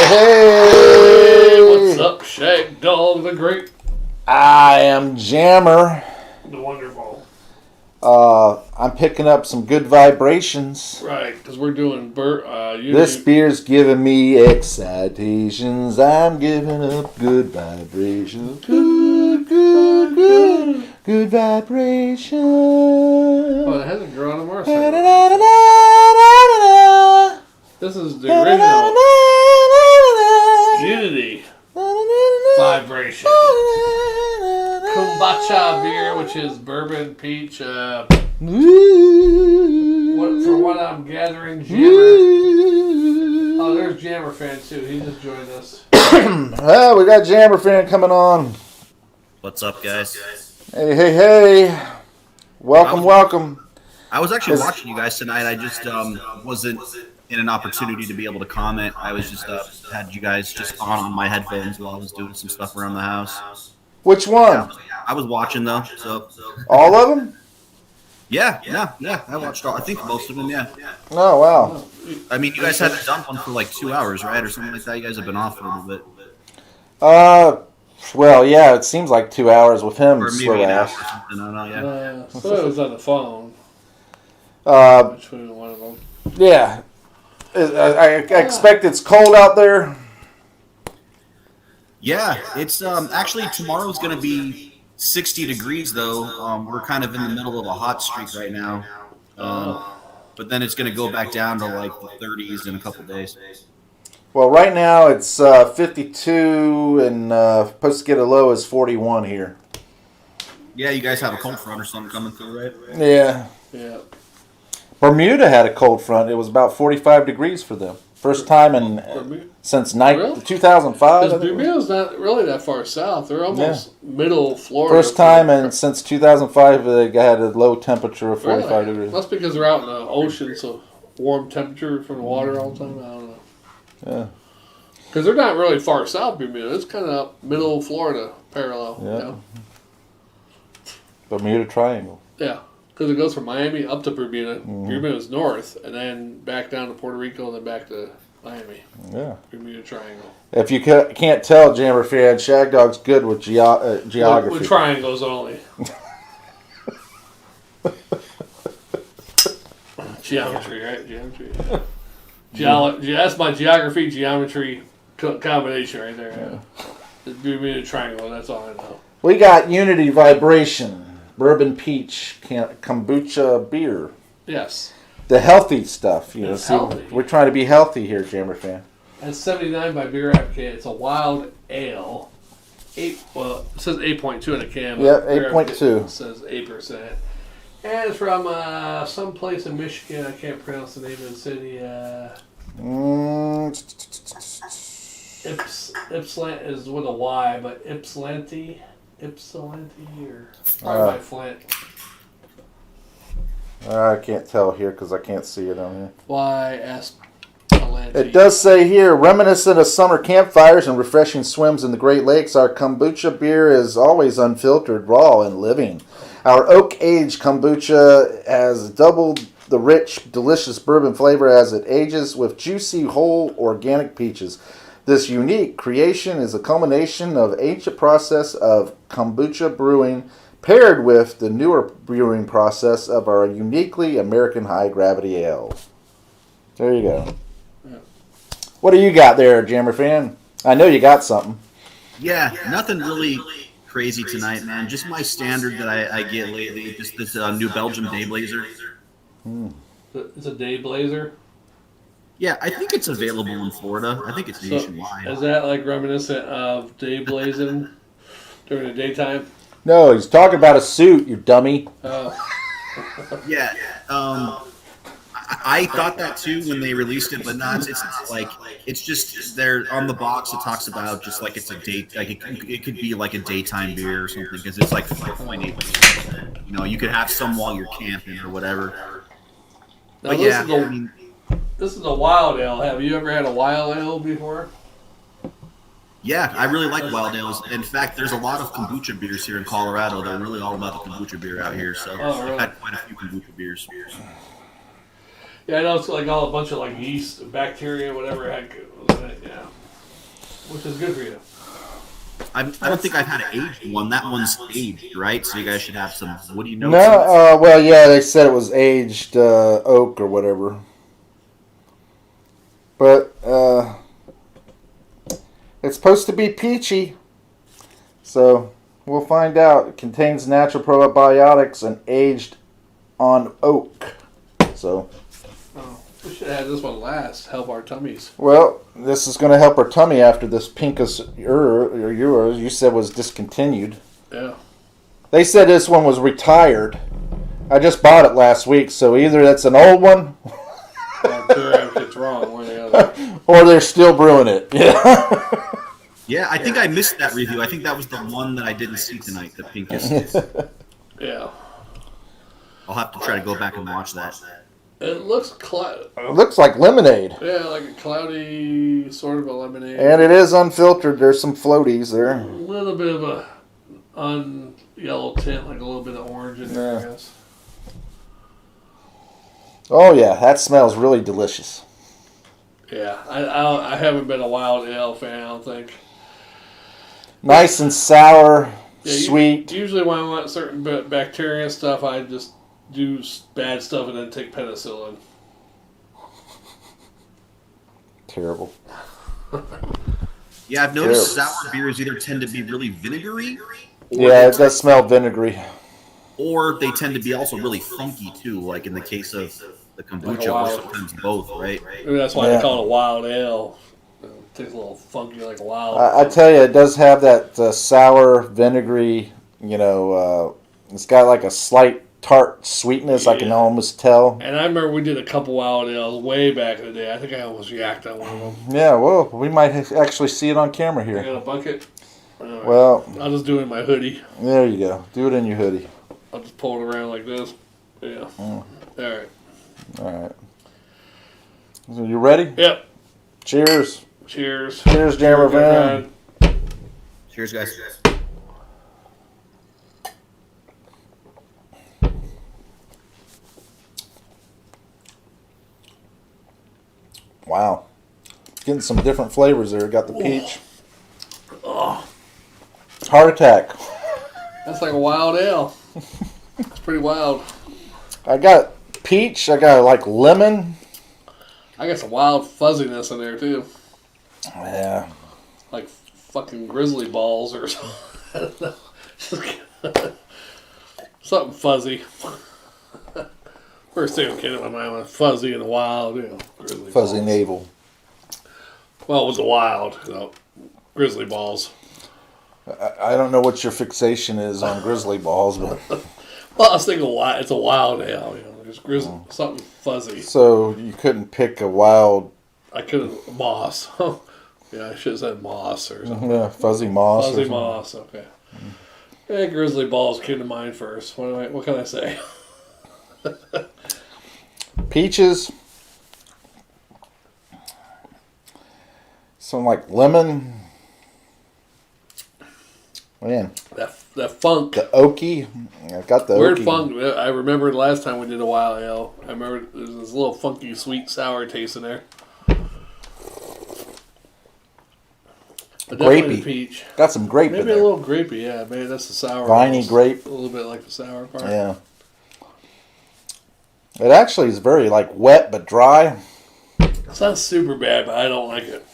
Hey, what's up, Shagdog the Great? I am Jammer. The Wonderful. I'm picking up some good vibrations. Right, because we're doing This beer's giving me excitations. I'm giving up good vibrations. Good vibrations. Oh, it hasn't grown on more. This is the original Unity Vibration Kombucha beer, which is bourbon peach. From what I'm gathering, Jammer. Oh, there's Jammer fan too. He just joined us. Well, we got Jammer fan coming on. What's up, guys? Hey. Welcome. I was actually watching you guys tonight. I just wasn't in an opportunity to be able to comment. I was just had you guys just on my headphones while I was doing some stuff around the house. Which one? Yeah, I was watching though. So all of them? Yeah. I watched all. I think most of them. Yeah. Oh wow. I mean, you guys haven't done one for like 2 hours, right, or something like that. You guys have been off for a little bit. Well, yeah. It seems like 2 hours with him. Or maybe an hour or something. I don't know. Yeah. So it was on the phone. Between one of them. Yeah. I expect it's cold out there. Yeah, it's actually tomorrow's going to be 60 degrees though. We're kind of in the middle of a hot streak right now. But then it's going to go back down to like the 30s in a couple days. Well, right now it's 52 and supposed to get a low as 41 here. Yeah, you guys have a cold front or something coming through, right? Yeah. Bermuda had a cold front. It was about 45 degrees for them. First time since 2005. Because Bermuda's not really that far south. They're almost middle Florida. First time since 2005 they had a low temperature of 45 degrees. That's because they're out in the ocean, so warm temperature from the water all the time. I don't know. Yeah. Because they're not really far south, Bermuda. It's kind of middle Florida parallel. Yeah. You know? Bermuda Triangle. Yeah. Because it goes from Miami up to Bermuda. Mm-hmm. Bermuda's north, and then back down to Puerto Rico, and then back to Miami. Yeah. Bermuda Triangle. If you can't tell, Jammer fan, Shagdog's good with geography. With triangles only. Geometry, right? Geometry. That's my geography combination right there. Yeah. The Bermuda Triangle, that's all I know. We got Unity Vibration Bourbon Peach Kombucha beer. Yes. The healthy stuff. You know, healthy. We're trying to be healthy here, Jammer fan. It's 79 by Beer Advocate. It's a wild ale. It says 8.2 in a can. Yeah, 8.2. It says 8%. And it's from some place in Michigan. I can't pronounce the name of the city. Ypsilanti is with a Y, but Ypsilanti or probably by Flint. I can't tell here because I can't see it on here. Ypsilanti. It does say here, reminiscent of summer campfires and refreshing swims in the Great Lakes, our kombucha beer is always unfiltered, raw, and living. Our oak-aged kombucha has doubled the rich, delicious bourbon flavor as it ages with juicy, whole, organic peaches. This unique creation is a culmination of ancient process of kombucha brewing paired with the newer brewing process of our uniquely American high-gravity ale. There you go. Yeah. What do you got there, Jammer fan? I know you got something. Yeah, nothing really crazy tonight, man. Just my standard that I get lately. Just this New Belgium Day Blazer. It's a Day Blazer? Yeah, I think it's available in Florida. I think it's nationwide. Is that like reminiscent of day blazing during the daytime? No, he's talking about a suit, you dummy. Yeah. I thought that too when they released it, but not. It's like it's just there on the box. It talks about just like it's a date, like it could be like a daytime beer or something because it's like 5.8%. You know, you could have some while you're camping or whatever. Now but this is This is a wild ale. Have you ever had a wild ale before? Yeah, I really like wild ales. In fact, there's a lot of kombucha beers here in Colorado. They're really all about the kombucha beer out here. So really? I've had quite a few kombucha beers. Yeah, I know it's like all a bunch of like yeast, bacteria, whatever had in it. Yeah, which is good for you. I don't think I've had an aged one. That one's aged, right? So you guys should have some. What do you know? No, well, yeah, they said it was aged oak or whatever. But it's supposed to be peachy. So we'll find out. It contains natural probiotics and aged on oak. So. Oh, we should have had this one last. Help our tummies. Well, this is going to help our tummy after this Pinkus or yours you said was discontinued. Yeah. They said this one was retired. I just bought it last week, so either that's an old one It's wrong, one or the other. or they're still brewing it. Yeah. Yeah, I think I missed that review. I think that was the one that I didn't see tonight, the Pinkest. Yeah. I'll have to try to go back and watch that. It looks It looks like lemonade. yeah, like a cloudy sort of a lemonade. And it is unfiltered. There's some floaties A there. little bit of a yellow tint, like a little bit of orange in there, Yeah. I guess. Oh, yeah. That smells really delicious. Yeah, I haven't been a wild ale fan, I don't think. Nice and sour, Yeah, sweet. Usually when I want certain bacteria and stuff, I just do bad stuff and then take penicillin. Terrible. Yeah, I've noticed Terrible. sour beers either tend to be really vinegary, Yeah, it does smell vinegary. or they tend to be also really funky too, like in the case of the kombucha, Like or sometimes both, right? Maybe that's why Yeah. they call it a wild ale. It tastes a little funky like a wild. I tell you, it does have that sour, vinegary, it's got like a slight tart sweetness, I can Yeah. almost tell. And I remember we did a couple wild ales way back in the day. I think I almost yacked on one of them. Yeah, well, we might actually see it on camera You here. got a bucket? All right. Well, I'll just do it in my hoodie. there you go. Do it in your hoodie. I'll just pull it around like this. Yeah. All right. All right. So you ready? Yep. Cheers. Cheers. Cheers, Jammer Good fan. Cheers, guys. Wow. Getting some different flavors there. Got the peach. Oh, Heart attack. that's like a wild ale. It's pretty wild. I got peach. I got like lemon. I got some wild fuzziness in there too. Yeah. Like fucking grizzly balls or something. Something fuzzy. First thing that came to my mind was fuzzy and wild, grizzly Fuzzy balls. navel. Well, it was the wild, grizzly balls. I don't know what your fixation is on grizzly balls, but Well, I was thinking it's a wild ale, just grizzly, something fuzzy. so you couldn't pick a wild I could have moss. Yeah, I should have said moss or something. fuzzy moss. or Fuzzy something. moss, okay. Yeah, grizzly balls came to mind first. What can I say? Peaches. Some like lemon. Man, That funk. the oaky. I got the Weird oaky. funk. I remember the last time we did a wild ale. I remember there's this little funky, sweet, sour taste in there. But definitely Grapey. the peach. Got some grape Maybe in a there. little grapey, yeah. Maybe that's the sour. Viney almost. grape. A little bit like the sour part. Yeah. It actually is very like wet but dry. It's not super bad, but I don't like it.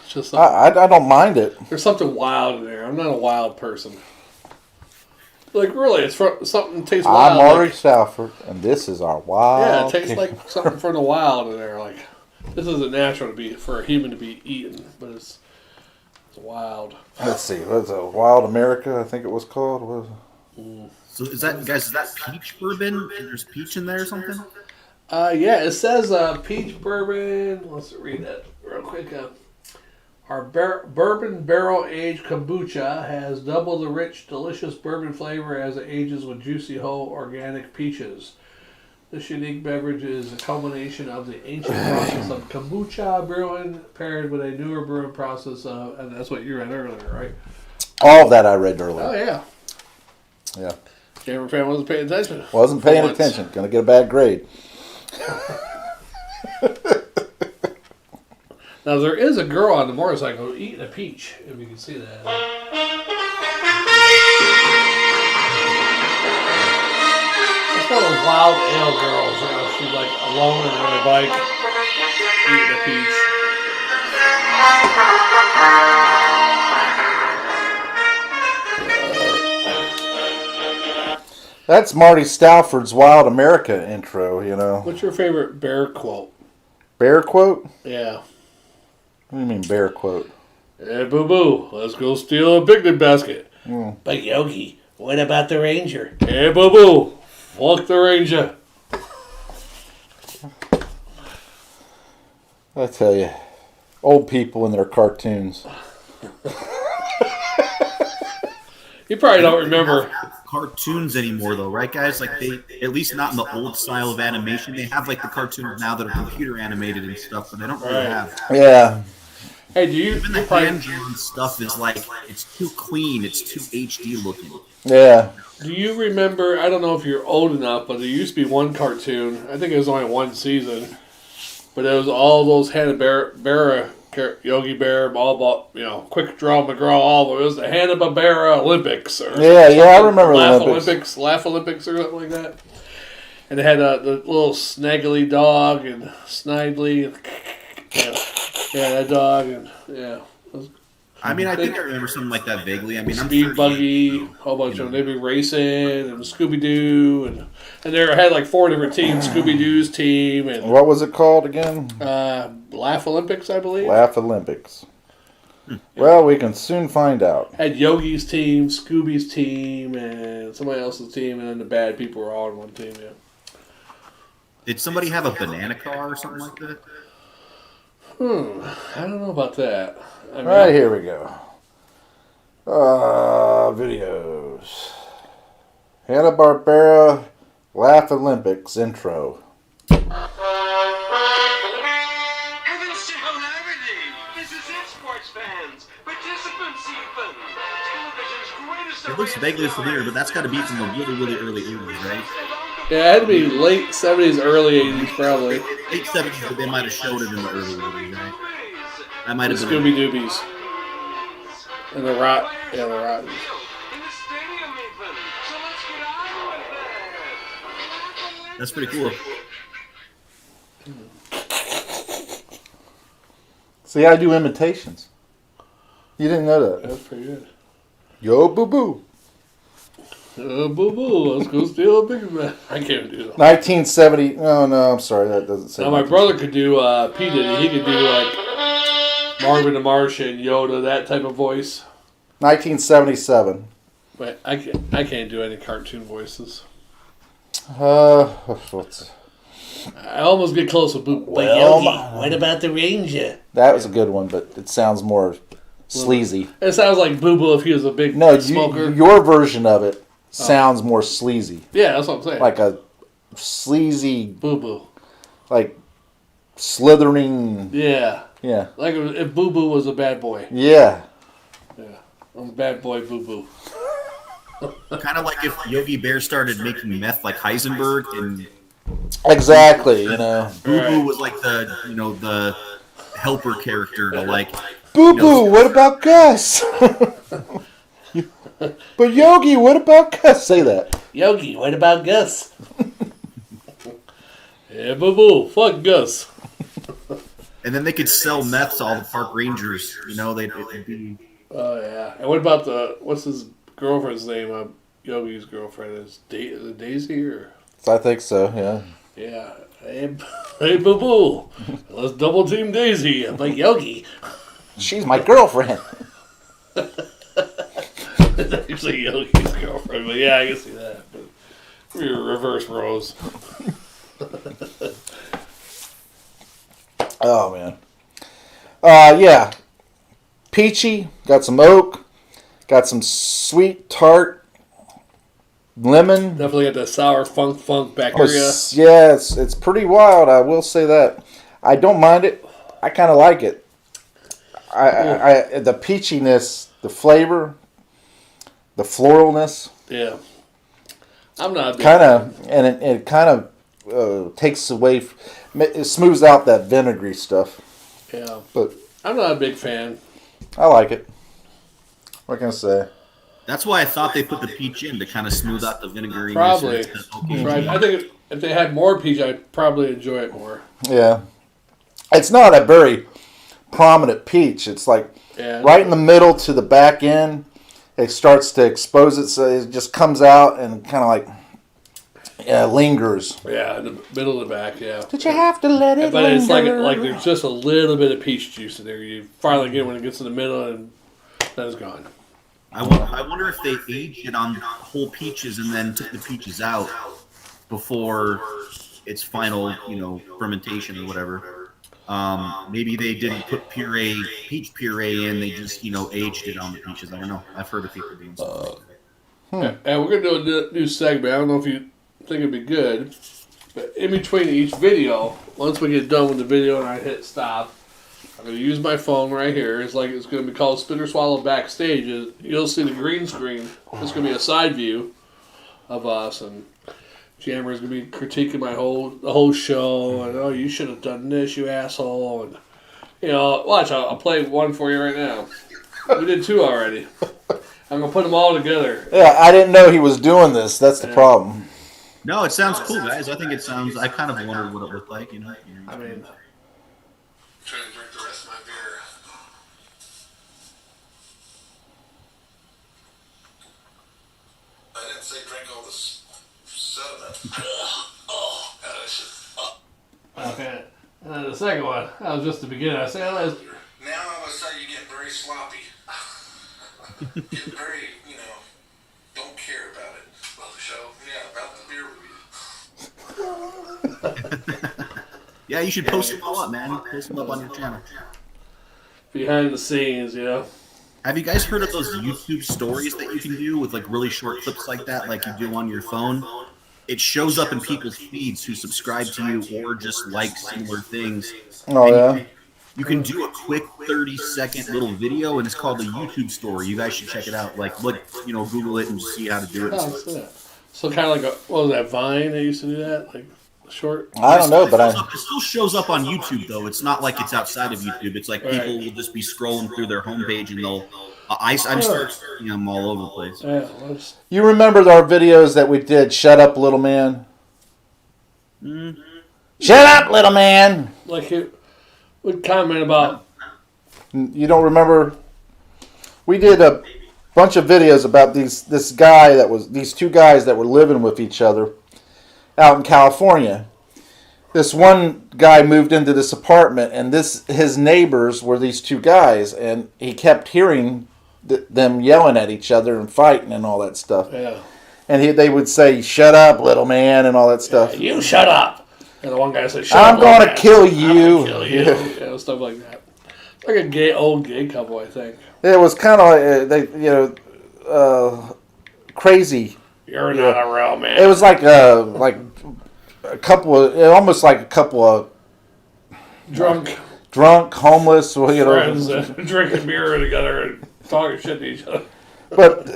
It's just something, I don't mind it. there's something wild in there. I'm not a wild person. Like really, it's something tastes wild. I'm Maury like, Salford, and this is our wild. yeah, it tastes King. like something from the wild in there. Like this isn't natural to be for a human to be eaten, but it's wild. Let's see. What's a Wild America? I think it was called. What was So is that, guys? Is that peach bourbon? There's peach in there or something? Yeah, it says peach bourbon. Let's read that real quick. Our bourbon barrel-aged kombucha has double the rich, delicious bourbon flavor as it ages with juicy, whole, organic peaches. This unique beverage is a culmination of the ancient process of kombucha brewing paired with a newer brewing process and that's what you read earlier, right? All of that I read earlier. Oh, yeah. Yeah. Jammer fan wasn't paying attention. Wasn't paying attention. Gonna get a bad grade. Now, there is a girl on the motorcycle eating a peach, if you can see that. It's one of those wild ale girls. You know, she's like alone on her bike, eating a peach. That's Marty Stauffer's Wild America intro, you know. What's your favorite bear quote? Bear quote? Yeah. What do you mean bear quote? Hey, boo-boo, let's go steal a picnic basket. But Yogi, what about the ranger? Hey, boo-boo, fuck the ranger. I tell you, old people and their cartoons. You probably don't remember. Cartoons anymore, though, right, guys? Like, they, at least not in the old style of animation. They have, like, the cartoons now that are computer animated and stuff, but they don't really have. Yeah. Hey, do you... Even the hand-drawn stuff is, like, it's too clean. It's too HD looking. Yeah. Do you remember, I don't know if you're old enough, but there used to be one cartoon, I think it was only one season, but it was all those Hanna-Barbera, Yogi Bear, Quick Draw McGraw, all of it. It was the Hanna-Barbera Olympics. Or Yeah, I remember the Laugh Olympics or something like that. And it had the little snaggly dog and Snidely. Yeah, that dog. And yeah. I mean, I think I remember something like that vaguely. I mean, I'm Speed Buggy, a whole bunch of them. They'd be racing, and Scooby-Doo, and they had like 4 different teams. Scooby-Doo's team, and what was it called again? Laugh Olympics, I believe. Laugh Olympics. Well, we can soon find out. Had Yogi's team, Scooby's team, and somebody else's team, and then the bad people were all in one team, yeah. Did somebody have a banana car or something like that? I don't know about that. I mean, Right, here we go. Videos. Hanna-Barbera Laugh Olympics intro. Heaven singularity! This is it, sports fans! Participants even! Television's greatest It looks vaguely familiar, but that's got to be from the really, really early 80s, right? yeah, it had to be late 70s, early 80s, probably. Late 70s, but they might have showed it in the early 80s, right? That might The have been. Scooby-Doobies. And the Rot. Yeah, the Rot. in the stadium even! So let's get on with it! That's pretty cool. See, I do imitations. You didn't know that. That's pretty good. Yo, boo-boo. Boo-boo, let's go steal a big man. I can't do that. 1970. Oh, no, I'm sorry. That doesn't say. Now, my brother could do P. Diddy. He could do, like, Marvin the Martian, Yoda, that type of voice. 1977. But I can't do any cartoon voices. What's... I almost get close with Boo. But Yogi, what about the ranger? That was a good one, but it sounds more sleazy. It sounds like Boo Boo if he was a big No, smoker. your version of it sounds more sleazy. Yeah, that's what I'm saying. Like a sleazy, Boo Boo. like slithering. Yeah. Yeah. Like if Boo Boo was a bad boy. Yeah. Yeah. I'm a bad boy Boo Boo. Kind of like if Yogi Bear started making meth like Heisenberg, and Exactly, you know. Boo Boo was like the helper character to like. Boo Boo, what about Gus? But Yogi, what about Gus? Say that. Yogi, what about Gus? Yeah, Boo Boo. Fuck Gus. And then they could sell meth to all the park rangers. You know, they'd be. Oh, yeah. And what about what's his girlfriend's name? Yogi's girlfriend is it Daisy or? I think so, yeah. Yeah. Hey, Boo Boo. Let's double team Daisy. I'm like, Yogi. She's my girlfriend. it's actually Yogi's girlfriend. But yeah, I can see that. But we're reverse roles. Oh, man. Yeah. Peachy, got some oak, got some sweet tart, lemon. Definitely got the sour funk Oh, bacteria. yeah, it's pretty wild. I will say that. I don't mind it. I kind of like it. The peachiness, the flavor, the floralness, Yeah. I'm not a big kind of, and it kind of takes away, it smooths out that vinegary stuff. Yeah. But I'm not a big fan. I like it. What can I say? That's why I thought they put the peach in to kind of smooth out the vinegary. Probably. Right. I think if they had more peach, I'd probably enjoy it more. Yeah, it's not a very prominent peach. It's like Yeah. right in the middle to the back end. It starts to expose it, so it just comes out and kind of like lingers. Yeah, in the middle of the back, yeah. Did you have to let it But it's linger? like there's just a little bit of peach juice in there. You finally get it when it gets in the middle, and then it's gone. I wonder if they aged it on whole peaches and then took the peaches out before its final, fermentation or whatever. Maybe they didn't put peach puree in. They just, aged it on the peaches. I don't know. I've heard of people doing something like that. And we're going to do a new segment. I don't know if you think it'd be good, but in between each video, once we get done with the video and I hit stop, I'm going to use my phone right here. It's going to be called Spin or Swallow Backstage. You'll see the green screen. It's going to be a side view of us, and Jammer is going to be critiquing the whole show, and oh, you should have done this, you asshole, and watch. I'll play one for you right now. We did two already. I'm gonna put them all together. Yeah, I didn't know he was doing this. That's the problem. No, it sounds cool, guys. I think it sounds. I kind of wondered what it looked like. I mean, Trying to drink the rest of my beer. I didn't say drink all this sediment. okay. And then the second one, that was just the beginning. I said, Now all of a sudden you get very sloppy. Get very, don't care about it. About the show? Yeah, about the beer review. Yeah, you should post them all up, man. Post them up on your channel. behind the scenes, Have you guys heard of those YouTube stories that you can do with like really short clips like that, like you do on your phone? It shows up in people's feeds who subscribe to you or just like similar things. Oh, yeah? You can do a quick 30-second little video, and it's called a YouTube story. You guys should check it out. Like, look, Google it and see how to do it. So kind of like what was that, Vine? They used to do that, like short. I don't know, but It still shows up on YouTube though. It's not like it's outside of YouTube. It's like people will just be scrolling through their homepage and they'll. I'm starting seeing them all over the place. Yeah, you remember our videos that we did? Shut up, little man. Mm-hmm. Shut up, little man. like it would comment about. You don't remember? We did a bunch of videos about these two guys that were living with each other out in California. This one guy moved into this apartment, and his neighbors were these two guys, and he kept hearing them yelling at each other and fighting and all that stuff. Yeah. And they would say, "Shut up, little man," and all that stuff. Yeah, you shut up. And the one guy said, "Shut I'm up, gonna man. kill you." I'm gonna kill you. Stuff like that. Like a old gay couple, I think. It was kind of like crazy. You're not a real man. It was like a couple of, almost like a couple of drunk, homeless, friends drinking beer together and talking shit to each other. But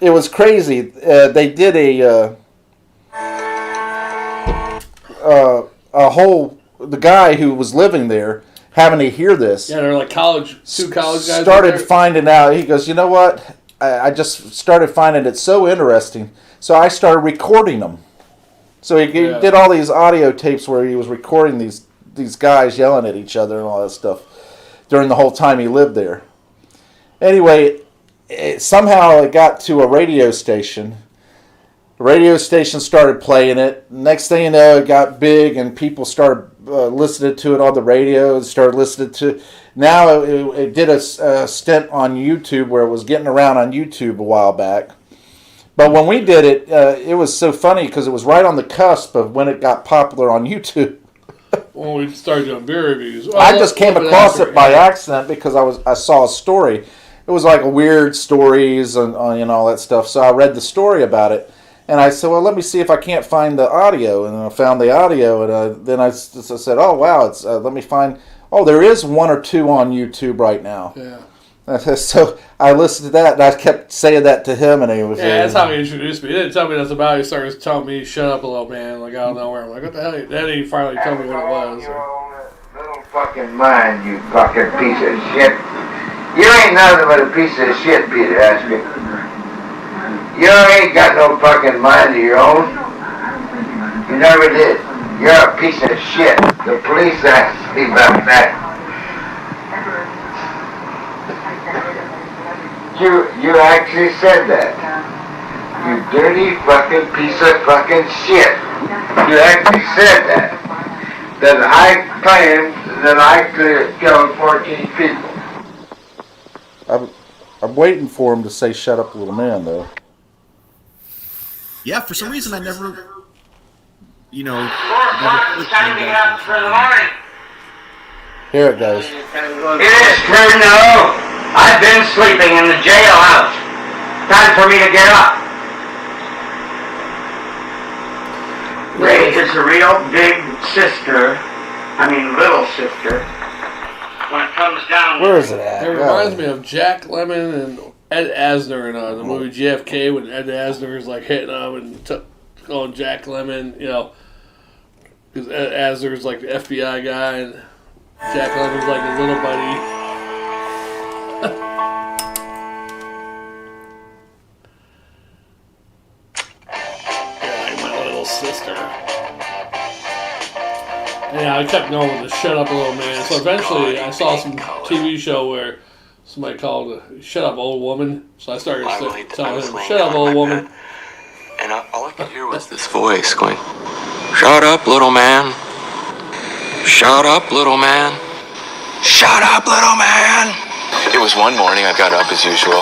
it was crazy. They did the guy who was living there, having to hear this. Yeah, they're like two college guys. Started finding out. He goes, "You know what? I just started finding it so interesting, so I started recording them." So he did all these audio tapes where he was recording these guys yelling at each other and all that stuff during the whole time he lived there. Anyway, somehow it got to a radio station. The radio station started playing it. Next thing you know, it got big and people started listening to it on the radio and started listening to. Now it did a stint on YouTube where it was getting around on YouTube a while back. But when we did it, it was so funny because it was right on the cusp of when it got popular on YouTube. When we started doing beer reviews. I just came across it by accident because I saw a story. it was like weird stories and all that stuff. So I read the story about it, and I said, well, let me see if I can't find the audio. And then I found the audio, and then I said, oh wow, it's let me find. Oh, there is 1 or 2 on YouTube right now. Yeah. So I listened to that, and I kept saying that to him, and he was. Yeah, that's how he introduced me. He didn't tell me nothing about it. He started telling me, "Shut up, a little man." Like out of nowhere, I'm like, "What the hell?" Then he finally told me what it was. Little fucking mind, you fucking piece of shit. You ain't nothing but a piece of shit, Peter Asker. You ain't got no fucking mind of your own. You never did. You're a piece of shit. The police asked me about that. You actually said that. You dirty fucking piece of fucking shit. You actually said that. That I claimed that I could have killed 14 people. I'm waiting for him to say "shut up, little man," though. Yeah, for some reason I never, Time to get up for the morning. Here it goes. It is true, no. I've been sleeping in the jailhouse. Time for me to get up. Ray is a real big sister. I mean, little sister. When it comes down. Where is it at? It reminds me of Jack Lemmon and Ed Asner in the movie JFK when Ed Asner is like hitting him and calling Jack Lemmon, because Ed Asner is like the FBI guy and Jack Lemmon's like his little buddy. Yeah, like my little sister. Yeah, I kept going with the "shut up, little man." So eventually, I saw some TV show where somebody called it "shut up, old woman." So I started telling him, "Shut up, old woman." And all I could hear was this voice going, "Shut up, little man. Shut up, little man. Shut up, little man." It was one morning. I got up as usual.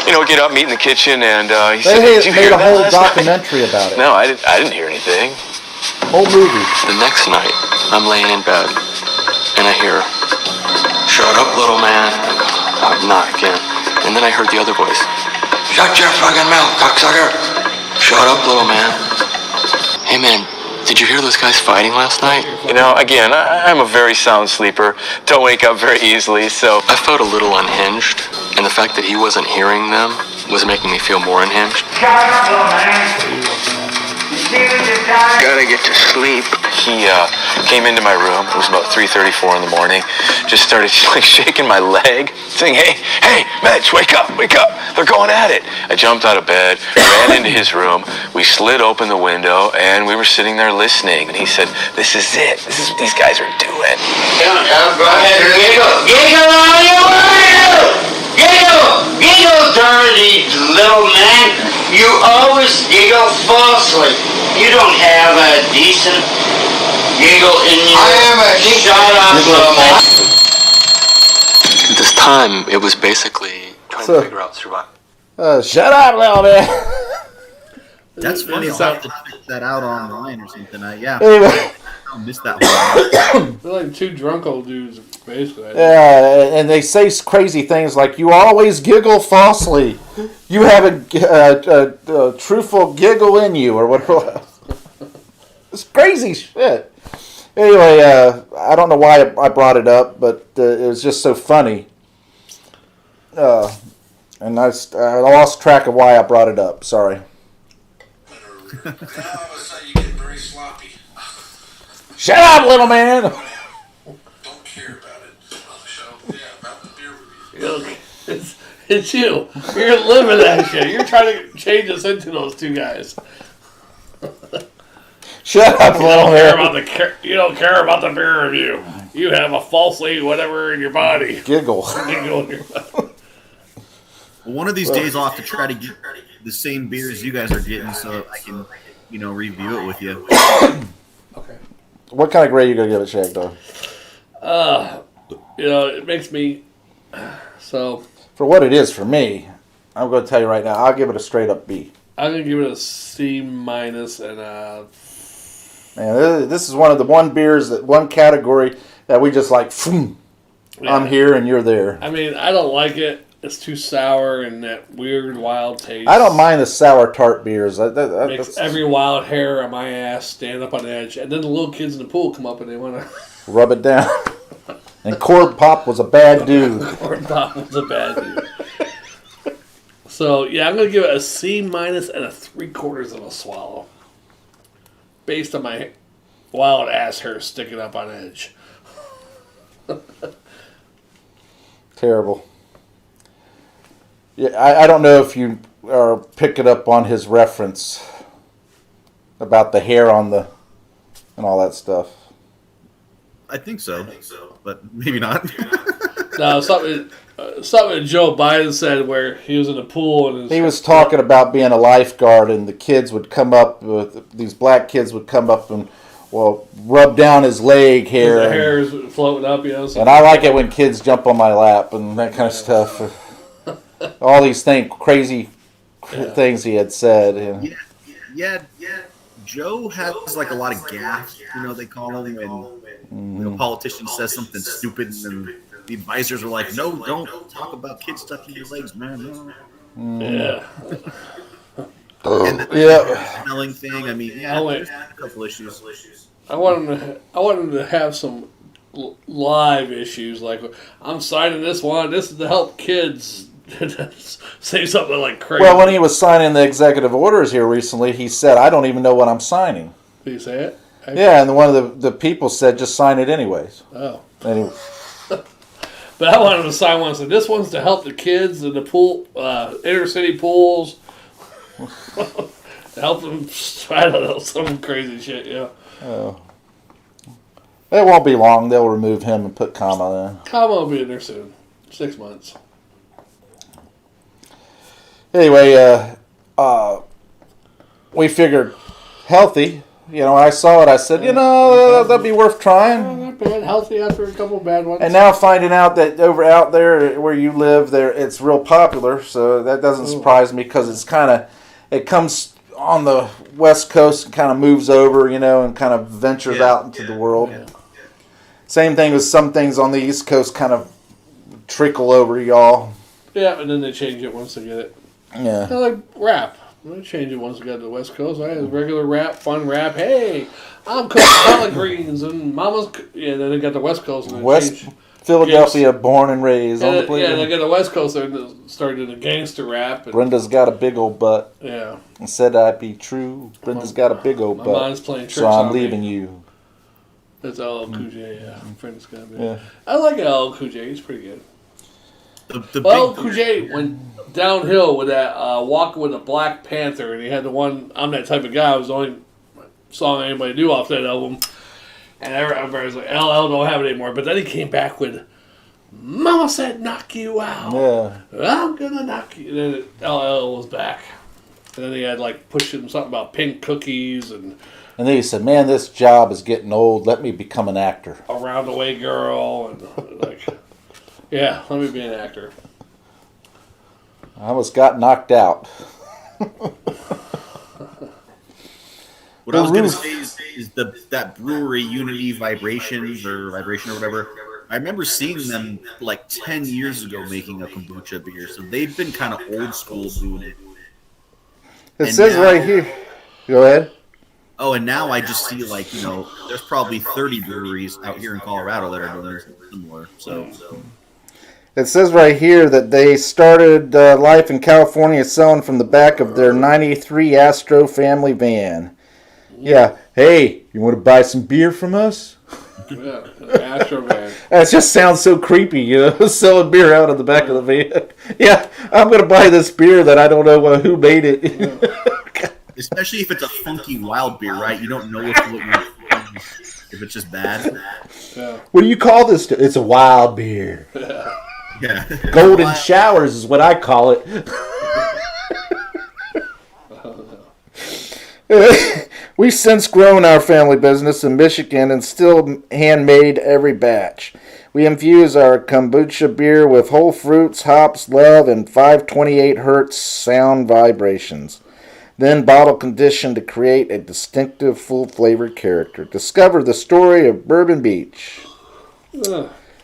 Get up, meet in the kitchen, and he said, "Did you They made hear a that whole last night?" documentary about it. No, I didn't hear anything. Whole movie. The next night, I'm laying in bed, and I hear, "Shut up, little man." Not again. And then I heard the other voice, "Shut your fucking mouth, cocksucker. Shut up, little man." Hey, man, did you hear those guys fighting last night? Again, I'm a very sound sleeper. Don't wake up very easily, so I felt a little unhinged. And the fact that he wasn't hearing them was making me feel more unhinged. Shut up, little man. You see what you've done? Gotta get to sleep. He came into my room. It was about 3:34 in the morning. Just started shaking my leg, saying, "Hey, Mitch, wake up! They're going at it." I jumped out of bed, ran into his room. We slid open the window, and we were sitting there listening. And he said, "This is it. This is what these guys are doing." Go ahead and giggle. Giggle all you want to. Giggle, dirty little man. You always giggle falsely. You don't have a decent giggle in you. I am a decent. Shut up, little man. At this time, it was basically trying to figure out survival. Shut up, little man. that's funny. I'll have to check that out online or something. Anyway. I missed that one. They're like two drunk old dudes, basically. Yeah, and they say crazy things like, "You always giggle falsely. You have a truthful giggle in you," or whatever. It's crazy shit. Anyway, I don't know why I brought it up, but it was just so funny. And I lost track of why I brought it up. Sorry. Now all of a sudden you get very sloppy. Shut up, little man. Don't care about it. So, about the beer review. It's you. You're living that shit. You're trying to change us into those two guys. Shut up, little man. You don't care about the beer review. You have a falsely whatever in your body. Giggle. Giggle in your body. One of these days I'll have to try to get the same beers you guys are getting so I can, review it with you. Okay. What kind of grade you gonna give it, Shagdog? It makes me so. For what it is for me, I'm going to tell you right now, I'll give it a straight up B. I'm gonna give it a C minus and a. Man, this is one beers one category that we just like. Phoom, Yeah. I'm here and you're there. I mean, I don't like it. it's too sour and that weird wild taste. I don't mind the sour tart beers. Makes every wild hair on my ass stand up on edge. And then the little kids in the pool come up and they want to rub it down. And Corn Pop was a bad dude. Corn Pop was a bad dude. So, yeah, I'm going to give it a C- and a 3/4 of a swallow. Based on my wild ass hair sticking up on edge. Terrible. Yeah, I don't know if you are picking up on his reference about the hair on the and all that stuff. I think so, but maybe not. No, something Joe Biden said where he was in the pool and he was talking about being a lifeguard, and the kids would come up these black kids would come up and rub down his leg hair. The hair is floating up, you know. And I like it when kids jump on my lap and that kind of stuff. All these crazy things he had said. Yeah. Joe has like a lot of gaff, they call him when a politician says something stupid and the advisors are like, no, don't talk about kids touching your legs, man. No. Yeah. And the smelling thing, there's a couple issues. I want him to have some live issues, like, I'm signing this one, this is to help kids. Say something like crazy. Well, when he was signing the executive orders here recently, he said, I don't even know what I'm signing. Did he say it? Yeah, and one of the people said, just sign it anyways. Oh. Anyway. But I wanted him to sign one. So this one's to help the kids in the pool, inner city pools. To help them, I don't know, some crazy shit, yeah. Oh. It won't be long. They'll remove him and put Kama in. Kama will be in there soon. 6 months. Anyway, we figured healthy. When I saw it, I said, that'd be worth trying. Not bad. Healthy after a couple of bad ones. And now finding out that out there where you live, it's real popular. So that doesn't surprise me because it comes on the West Coast and kind of moves over, and kind of ventures out into the world. Yeah. Same thing with some things on the East Coast kind of trickle over y'all. Yeah, and then they change it once they get it. Yeah. Kind of like rap. They change it once we got to the West Coast. I had regular rap, fun rap. Hey, I'm cooking collard greens and mama's... Yeah, then they got the West Coast. And West Philadelphia, born and raised. On the plate. Yeah, they got the West Coast there and started the gangster rap. And, Brenda's got a big old butt. Yeah. And said I'd be true. Brenda's got a big old butt. My mind's playing tricks so I'm on leaving me. you. That's LL Cool J, yeah. Brenda's got a big... Yeah. I like LL Cool J. He's pretty good. LL Cool J went downhill with that Walking with a Black Panther, and he had the one, I'm That Type of Guy, was the only song anybody knew off that album. And everybody was like, LL don't have it anymore. But then he came back with Mama Said Knock You Out. Yeah. I'm gonna knock you. And then LL was back. And then he had pushing something about pink cookies and then he said, man, this job is getting old. Let me become an actor. Around the Way Girl and yeah, let me be an actor. I almost got knocked out. What I was going to say is that brewery, Unity Vibration or whatever. I remember seeing them 10 years ago making a kombucha beer, so they've been kind of old school doing it. It says right here. Go ahead. Oh, and now I just see there's probably 30 breweries out here in Colorado that are doing similar. So. It says right here that they started life in California selling from the back of their 93 Astro family van. Yeah. Hey, you want to buy some beer from us? Yeah, Astro van. That just sounds so creepy, selling beer out of the back of the van. Yeah, I'm going to buy this beer that I don't know who made it. Yeah. Especially if it's a funky wild beer, right? You don't know if it's just bad. Yeah. What do you call this? It's a wild beer. Yeah. Golden showers is what I call it. We've since grown our family business in Michigan and still handmade every batch. We infuse our kombucha beer with whole fruits, hops, love, and 528 hertz sound vibrations. Then bottle conditioned to create a distinctive, full-flavored character. Discover the story of Bourbon Peach.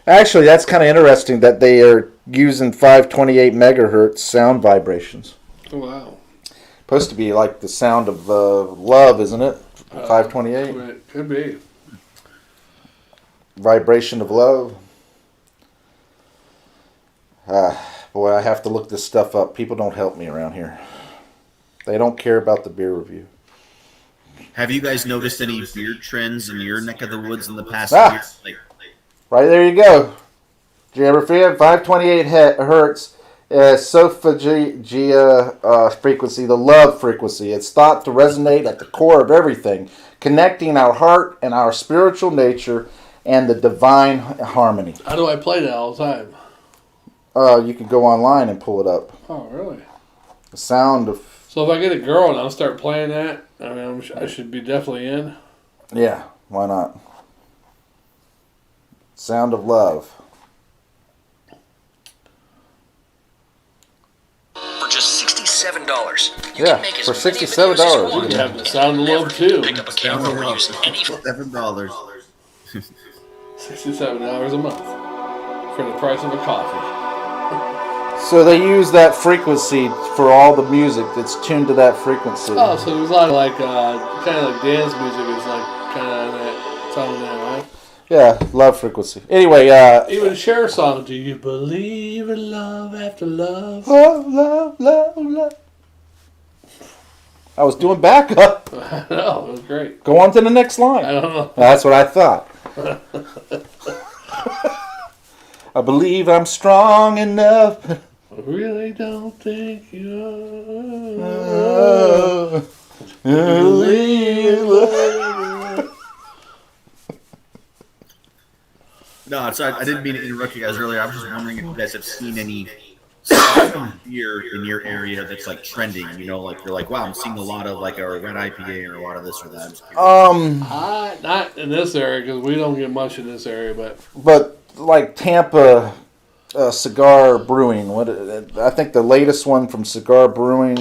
Actually, that's kind of interesting that they are using 528 megahertz sound vibrations. Oh, wow. Supposed to be like the sound of love, isn't it? 528. Could be. Vibration of love. Boy, I have to look this stuff up. People don't help me around here. They don't care about the beer review. Have you guys noticed any beer trends in your neck of the woods in the past year? Right there you go. Did you ever feel it? 528 hertz. Sophagia frequency, the love frequency. It's thought to resonate at the core of everything, connecting our heart and our spiritual nature and the divine harmony. How do I play that all the time? You can go online and pull it up. Oh, really? The sound of... So if I get a girl and I'll start playing that, I mean, I should be definitely in. Yeah, why not? Sound of love. For just $67. You Yeah, can make as for many $67. videos as you You want. can have the sound of love too. Pick up a camera or use any $7. $67 a month for the price of a coffee. So they use that frequency for all the music that's tuned to that frequency. Oh, so there's a lot of like, kind of like dance music is like kind of that sound of that, right? Yeah, love frequency. Anyway, Even Cher song, do you believe in love after love? love, love, love, love. I was doing backup. I know, it was great. Go on to the next line. I don't know. That's what I thought. I believe I'm strong enough. I really don't think you are. No, sorry, I didn't mean to interrupt you guys earlier. I was just wondering if you guys have seen any beer in your area that's like trending. You know, like you're like, wow, I'm seeing a lot of like a red IPA or a lot of this or that. Not in this area because we don't get much in this area, but like Tampa Cigar Brewing. I think the latest one from Cigar Brewing.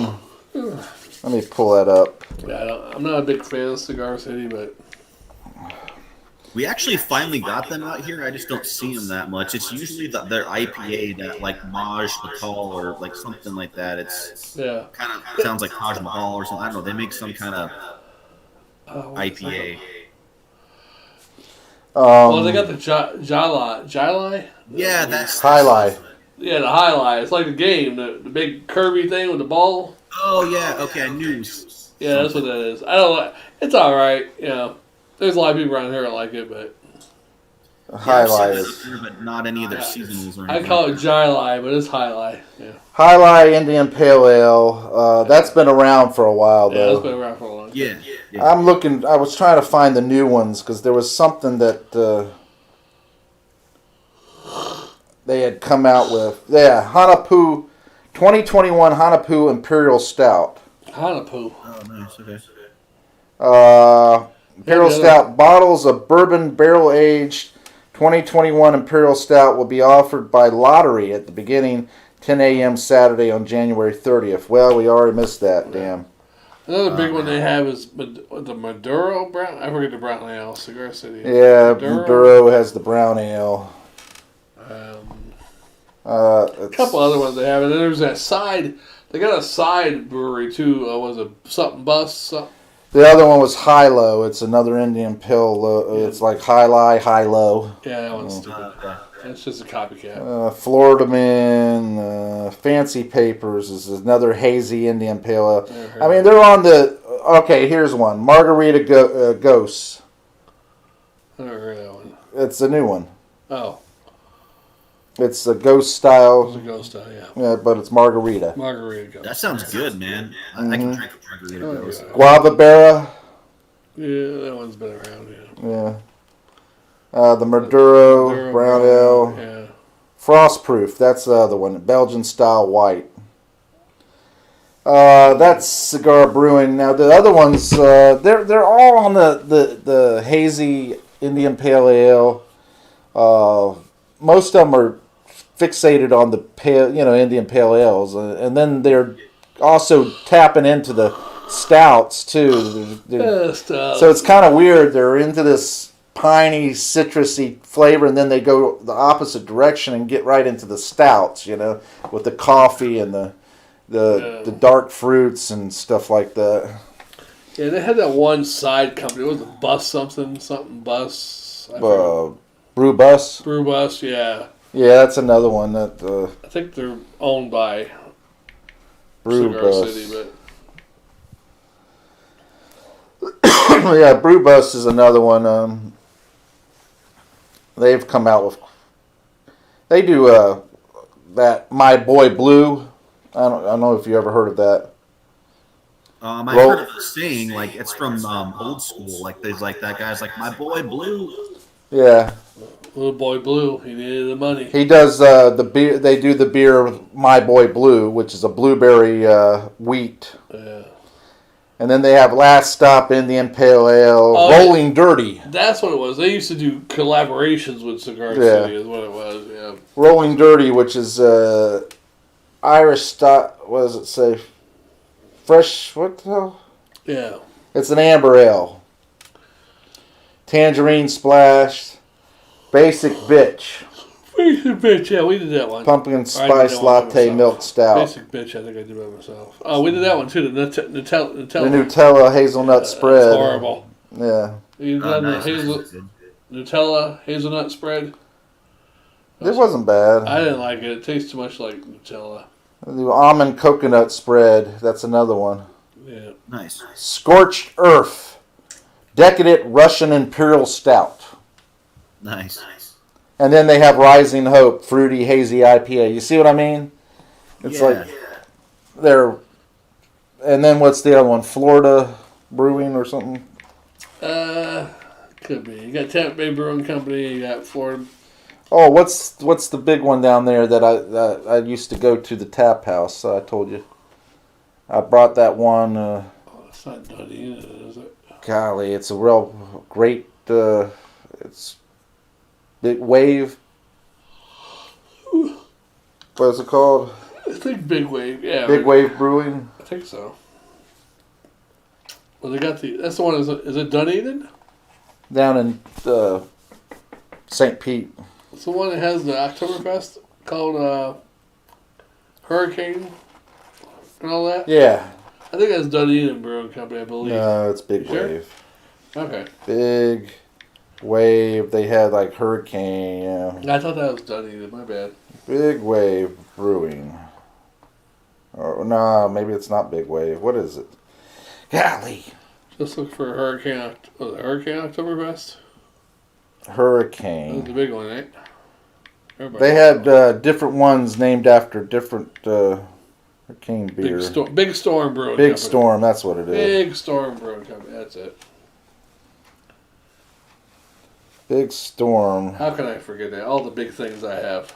Let me pull that up. yeah, I'm not a big fan of Cigar City, but We actually finally got them out here. I just don't see them that much. It's usually their IPA, that like Maj Mahal or like something like that. It's yeah. kind of sounds like Taj Mahal or something. I don't know. They make some kind of IPA. Well, they got the Jai. Yeah, that's Highlight. Yeah, the highlight. It's like the game, the big curvy thing with the ball. Oh yeah, okay, I knew. Yeah, that's what that is. I don't like. It's all right. You know, there's a lot of people around here that like it, but Highlight is but not any of their seasonals. Or I anything. call it Jai, but it's highlight. Yeah, Highlight Indian Pale Ale. That's been around for a while yeah, it's though. been around for a long time. Yeah. I'm looking. I was trying to find the new ones because there was something that they had come out with. Yeah, Hanapu, 2021 Hanapu Imperial Stout. Hanapu. Oh, nice. Okay. Imperial Stout bottles of bourbon barrel aged 2021 Imperial Stout will be offered by lottery at the beginning 10 a.m. Saturday on January 30th. Well, we already missed that. Damn. Another big one they have is the Maduro brown. I forget the brown ale. Cigar City. Yeah, Maduro has the brown ale. A couple other ones they have, and then there's that side. They got a side brewery too. Was it something bus? The other one was High Low. It's another Indian Pale. It's like High Low. Yeah, that one's stupid. It's just a copycat. Florida Man, Fancy Papers is another hazy Indian Pale Ale. I mean, they're on the... Okay, here's one. Margarita Ghosts. I never heard that one. It's a new one. Oh, It's a ghost style. it's a ghost style, yeah. Yeah, but it's margarita. Margarita ghost. That sounds good, man. I can drink a margarita. Ghost. Guava Berra. Yeah, that one's been around, yeah. Yeah. The Maduro Brown Ale. Yeah. Frostproof. That's the other one. Belgian style white. That's Cigar Brewing. Now the other ones, they're all on the hazy Indian Pale Ale. Most of them are fixated on the Indian Pale Ales, and then they're also tapping into the stouts too. So it's kind of weird. They're into this piney, citrusy flavor, and then they go the opposite direction and get right into the stouts, with the coffee and the dark fruits and stuff like that. Yeah, they had that one side company. It was a Bus something Bus. Brew Bus? Brew Bus, yeah. Yeah, that's another one that... I think they're owned by Brew Cigar Bus. City, but... Yeah, Brew Bus is another one. They've come out with... They do that My Boy Blue. I don't know if you ever heard of that. I heard of the saying, like, it's from old school. Like, there's like that guy's like, my boy Blue. Yeah. Little boy Blue, he needed the money. He does the beer. They do the beer My Boy Blue, which is a blueberry wheat. Yeah. And then they have Last Stop Indian Pale Ale, Rolling Dirty. That's what it was. They used to do collaborations with Cigar City, is what it was. Yeah. Rolling Dirty, which is Irish style. What does it say? Fresh. What the hell? Yeah. It's an amber ale. Tangerine Splash. Basic Bitch. Basic Bitch, yeah, we did that one. Pumpkin Spice Latte Milk Stout. Basic Bitch, I think I did by myself. Oh, we did that one too, the Nutella. The Nutella Hazelnut Spread. It's horrible. Yeah. You done the Nutella Hazelnut Spread? It wasn't bad. I didn't like it. It tastes too much like Nutella. The Almond Coconut Spread. That's another one. Yeah. Nice. Scorched Earth. Decadent Russian Imperial Stout. Nice. And then they have Rising Hope, fruity, hazy IPA. You see what I mean? It's like they're... And then what's the other one? Florida Brewing or something? Could be. You got Tampa Bay Brewing Company, you got Florida... Oh, what's the big one down there that I used to go to, the Tap House? I told you. I brought that one. It's not Dundee, is it? Golly, it's a real great... it's Big Wave. What is it called? I think Big Wave, yeah. Big Wave Brewing? I think so. Well, they got the... That's the one, is it Dunedin? Down in St. Pete. It's the one that has the Oktoberfest called Hurricane and all that? Yeah. I think that's Dunedin Brewing Company, I believe. No, it's Big Sure? Wave. Okay. Big Wave. They had like Hurricane. Yeah. I thought that was Dunedin, my bad. Big Wave Brewing. Or no, maybe it's not Big Wave. What is it? Golly. Just look for Hurricane Oktoberfest. Hurricane. That was the big one, right? They had different ones named after different Hurricane beer. Big Storm Brewing Big Company. Storm, that's what it is. Big Storm Brewing Company, that's it. Big Storm. How can I forget that? All the big things I have.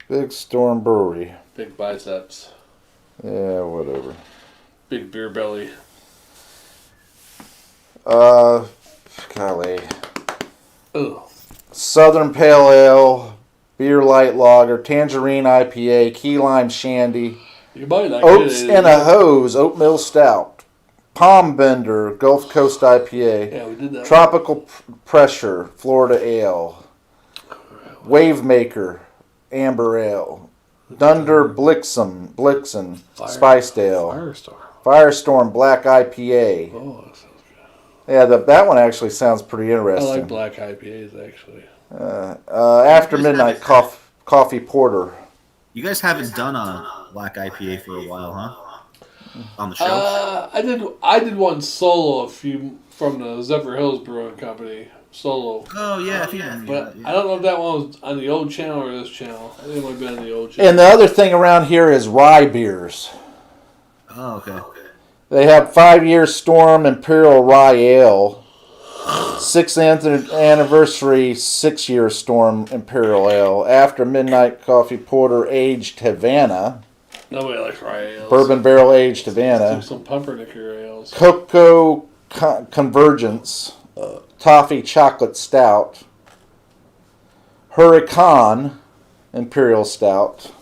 Big Storm Brewery. Big biceps. Yeah, whatever. Big beer belly. Golly. Ugh. Southern Pale Ale, Beer Light Lager, Tangerine IPA, Key Lime Shandy, You might not Oats get it. in a Hose, Oatmeal Stout, Palm Bender, Gulf Coast IPA, Yeah, we did that. Tropical Pressure, Florida Ale, Wave Maker, Amber Ale, Dunder Blixen, Spiced Ale, Firestorm Black IPA. Oh, that sounds good. Yeah, that one actually sounds pretty I interesting. like black IPAs, actually. After Midnight Coffee Porter. You guys haven't done a black IPA for a while, huh? On the show? I did one solo from the Zephyr Hills Brewing Company. Solo. Oh, yeah. But I don't know if that one was on the old channel or this channel. I think it might have been on the old channel. And the other thing around here is rye beers. Oh, okay. They have 5-year Storm Imperial Rye Ale, 6th anniversary 6-year Storm Imperial Ale, After Midnight Coffee Porter Aged Havana, Nobody likes rye ales. Bourbon Barrel Aged Havana, Do some pumpernickel ales. Cocoa Convergence, Toffee Chocolate Stout, Hurricane Imperial Stout,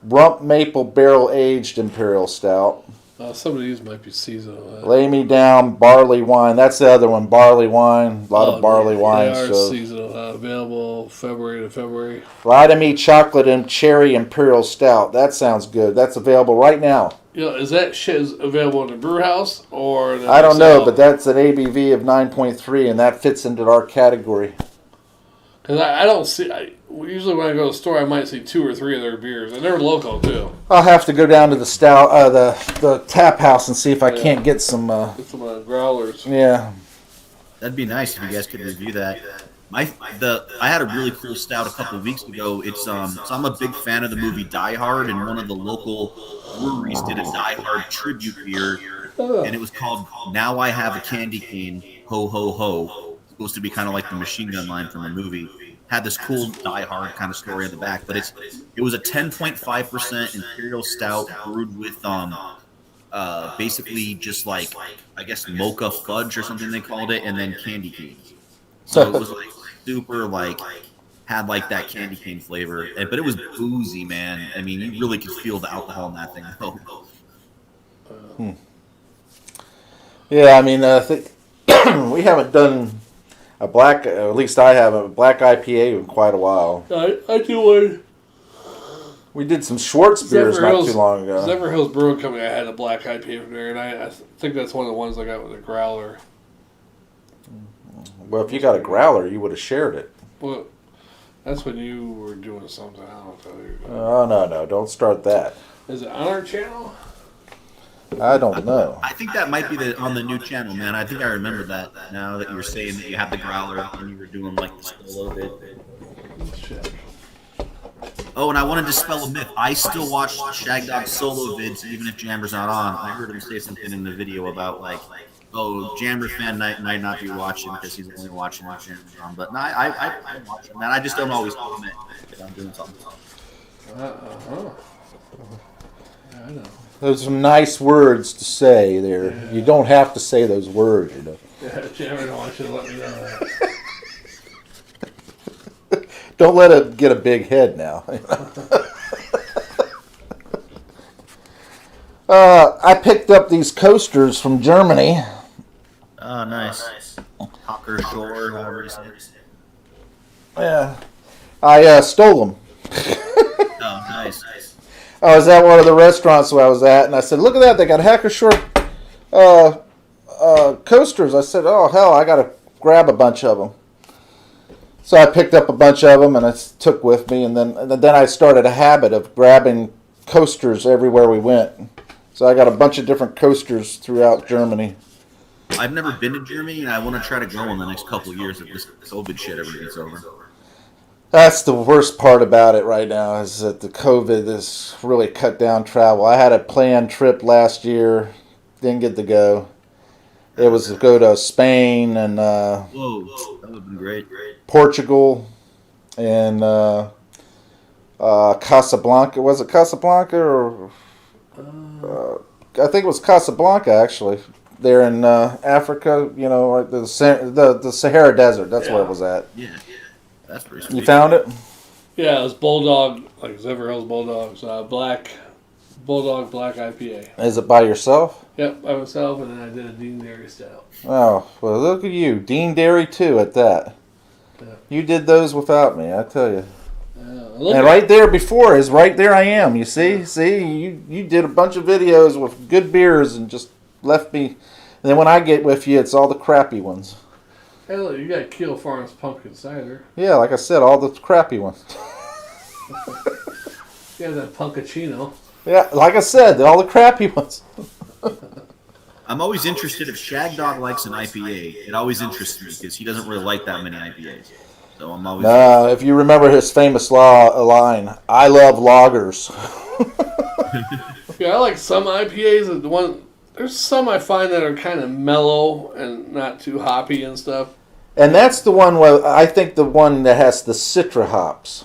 Rump Maple Barrel Aged Imperial Stout, Some of these might be seasonal. Lay Me Down, barley wine. That's the other one, barley wine. A lot of barley wine. They are So. seasonal. Available February to February. Lie to Me Chocolate and Cherry Imperial Stout. That sounds good. That's available right now. You know, is that shit available in the brew house or? I don't know, but that's an ABV of 9.3, and that fits into our category. Because I don't see. Usually when I go to the store, I might see 2 or 3 of their beers, and they're local too. I'll have to go down to the stout, the tap house, and see if I can't get some. Get some growlers. Yeah, That'd be nice if you guys could review that. I had a really cool stout a couple of weeks ago. It's so I'm a big fan of the movie Die Hard, and one of the local breweries did a Die Hard tribute beer, and it was called Now I Have a Candy Cane, Ho Ho Ho. It's supposed to be kind of like the machine gun line from the movie. Had this cool Die Hard kind of story in the back, but it was a 10.5% imperial stout brewed with basically just like I guess mocha fudge or something they called it, and then candy canes. So it was like super like had like that candy cane flavor, but it was boozy, man. I mean, you really could feel the alcohol in that thing. yeah. I mean, I think we haven't done a black. At least I haven't a black IPA in quite a while. I do one. We did some Schwartz beers not too long ago. Zephyr Hills Brewing Company, I had a black IPA from there, and I think that's one of the ones I got with a growler. Well, if you got a growler, you would have shared it. Well, that's when you were doing something. I don't know. Oh, no. Don't start that. Is it on our channel? I don't know. I think that might be on the new channel, man. I think I remember that now that you were saying that you have the growler and you were doing like the solo bit. Shit. Oh, and I want to dispel a myth. I still watch Shagdog solo vids even if Jammer's not on. I heard him say something in the video about like, oh, Jammer fan might not be watching because he's only watching when Jammer's on. But no, I watch him, man. I just don't always comment if I'm doing something. Yeah, I know. Those are some nice words to say there. Yeah. You don't have to say those words, you know. Yeah, Jammer don't want you to let me know that. Don't let it get a big head now. I picked up these coasters from Germany. Oh, nice. Hocker Shore, however you say it. Yeah. I stole them. Oh, nice. I was at one of the restaurants where I was at, and I said, look at that, they got Hacker Shore coasters. I said, oh, hell, I got to grab a bunch of them. So I picked up a bunch of them, and I took with me, and then I started a habit of grabbing coasters everywhere we went. So I got a bunch of different coasters throughout Germany. I've never been to Germany, and I want to try to go in the next couple of years if this COVID shit ever gets over. That's the worst part about it right now, is that the COVID has really cut down travel. I had a planned trip last year, didn't get to go. It was to go to Spain and whoa, that would have been great. Portugal and Casablanca. Was it Casablanca or? I think it was Casablanca actually. There in Africa, you know, like the Sahara Desert. That's where it was at. Yeah. That's pretty sweet. You found it? Yeah, it was Bulldog, like Zephyr Hills Bulldogs, black IPA. Is it by yourself? Yep, by myself, and then I did a Dean Dairy Stout. Oh, well, look at you. Dean Dairy, too, at that. Yeah. You did those without me, I tell you. And right there before is right there I am, you see? Yeah. See, you did a bunch of videos with good beers and just left me. And then when I get with you, it's all the crappy ones. Hey, look, you got Keel Farms Pumpkin Cider. Yeah, like I said, all the crappy ones. You have that Punkachino. Yeah, like I said, all the crappy ones. I'm always interested if Shagdog likes an IPA. It always interests me because he doesn't really like that many IPAs. So I'm always. No, if you remember his famous line, I love lagers. Yeah, I like some IPAs. There's some I find that are kind of mellow and not too hoppy and stuff. And that's the one where I think the one that has the Citra hops.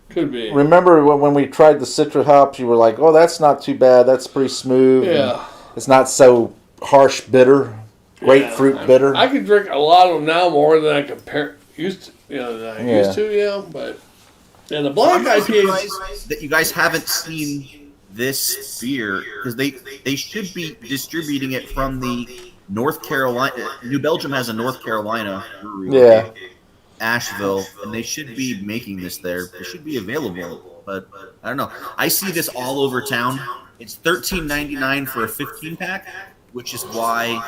Could be. Remember when we tried the Citra hops, you were like, oh, that's not too bad. That's pretty smooth. Yeah. It's not so harsh bitter, grapefruit bitter. I could drink a lot of them now more than I used to, but the black IPAs that you guys haven't seen this beer, because they should be distributing it from the North Carolina. New Belgium has a North Carolina brewery. Yeah. Asheville, and they should be making this there. It should be available, but I don't know. I see this all over town. It's $13.99 for a 15-pack, which is why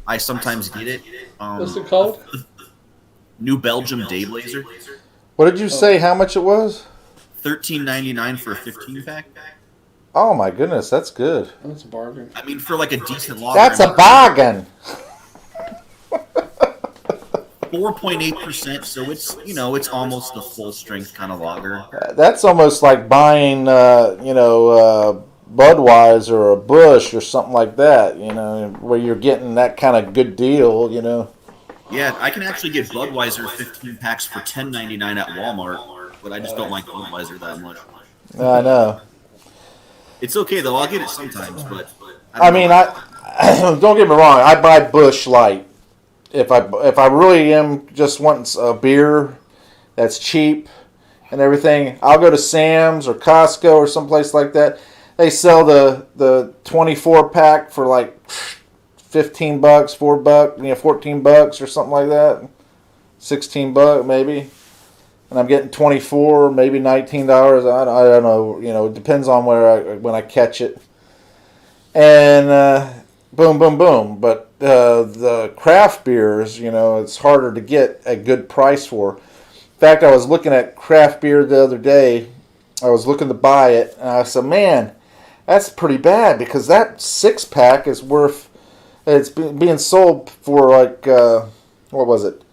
I sometimes get it. What's it called? New Belgium Dayblazer. What did you say? How much it was? $13.99 for a 15-pack. Oh my goodness, that's good. That's a bargain. I mean, for like a decent lager. That's a bargain. 4.8%, so it's it's almost a full strength kind of lager. That's almost like buying Budweiser or a Busch or something like that. Where you're getting that kind of good deal. Yeah, I can actually get Budweiser 15 packs for $10.99 at Walmart, but I just don't like Budweiser that much. I know. It's okay though. I'll get it sometimes, but I don't get me wrong. I buy Busch Light. If I really am just wanting a beer that's cheap and everything, I'll go to Sam's or Costco or someplace like that. They sell the 24-pack for like $15, $4, $14 or something like that. $16 maybe. And I'm getting 24, maybe $19. I don't know. It depends on when I catch it. And boom, boom, boom. But the craft beers, it's harder to get a good price for. In fact, I was looking at craft beer the other day. I was looking to buy it, and I said, man, that's pretty bad because that 6-pack is worth, it's being sold for like, what was it?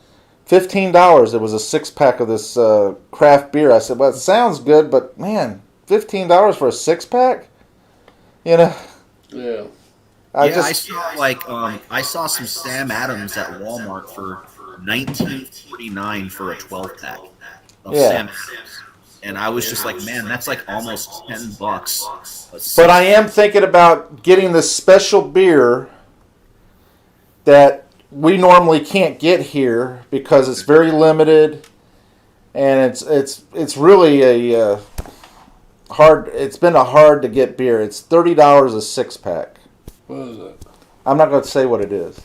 $15. It was a 6-pack of this craft beer. I said, well, it sounds good, but man, $15 for a 6-pack? Yeah. I saw some Sam Adams at Walmart for $19.49 for a 12-pack of Sam Adams, and I was just like, man, that's like almost $10. But I am thinking about getting this special beer that we normally can't get here because it's very limited, and it's really a hard. It's been a hard to get beer. It's $30 a 6-pack. What is it? I'm not going to say what it is.